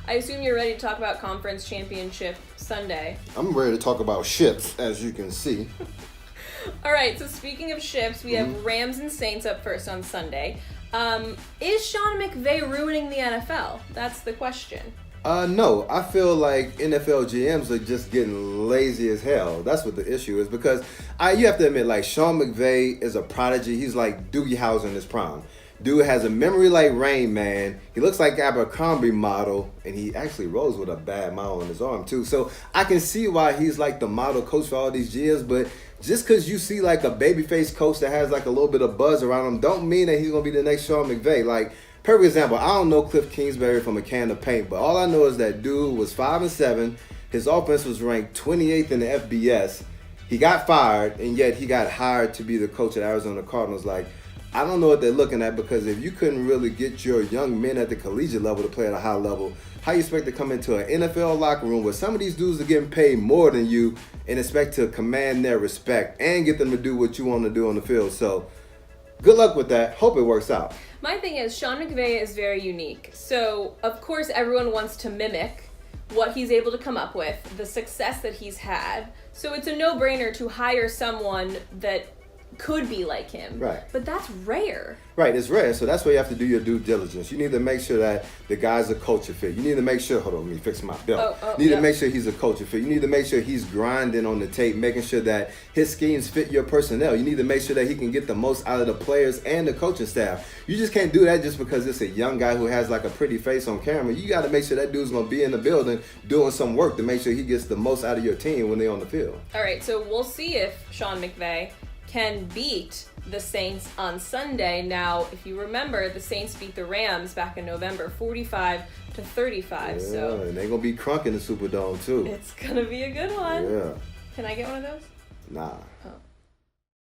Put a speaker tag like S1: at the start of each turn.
S1: I assume you're ready to talk about Conference Championship Sunday.
S2: I'm ready to talk about ships, as you can see.
S1: All right, so speaking of ships, we have Rams and Saints up first on Sunday. Is Sean McVay ruining the NFL? That's the question.
S2: No, I feel like NFL GMs are just getting lazy as hell. That's what the issue is, because you have to admit, like, Sean McVay is a prodigy. He's like Doogie Howser in his prime. Dude has a memory like Rain Man. He looks like Abercrombie model, and he actually rolls with a bad mile on his arm too. So I can see why he's like the model coach for all these years, but just because you see like a babyface coach that has like a little bit of buzz around him, don't mean that he's gonna be the next Sean McVay. Like, perfect example, I don't know Cliff Kingsbury from a can of paint, but all I know is that dude was 5-7. His offense was ranked 28th in the FBS. He got fired, and yet he got hired to be the coach at Arizona Cardinals. Like, I don't know what they're looking at, because if you couldn't really get your young men at the collegiate level to play at a high level, how you expect to come into an NFL locker room where some of these dudes are getting paid more than you and expect to command their respect and get them to do what you want to do on the field? So good luck with that. Hope it works out.
S1: My thing is, Sean McVay is very unique. So, of course, everyone wants to mimic what he's able to come up with, the success that he's had. So it's a no-brainer to hire someone that could be like him.
S2: Right.
S1: But that's rare.
S2: Right, it's rare. So that's where you have to do your due diligence. You need to make sure that the guy's a culture fit. You need to make sure, hold on, let me fix my belt. You need to make sure he's a culture fit. You need to make sure he's grinding on the tape, making sure that his schemes fit your personnel. You need to make sure that he can get the most out of the players and the coaching staff. You just can't do that just because it's a young guy who has like a pretty face on camera. You got to make sure that dude's going to be in the building doing some work to make sure he gets the most out of your team when they're on the field.
S1: All right, so we'll see if Sean McVay can beat the Saints on Sunday. Now, if you remember, the Saints beat the Rams back in November, 45-35.
S2: Yeah,
S1: so
S2: and they're going to be crunk in the Superdome, too.
S1: It's going to be a good one.
S2: Yeah.
S1: Can I get one of those?
S2: Nah.
S1: Oh.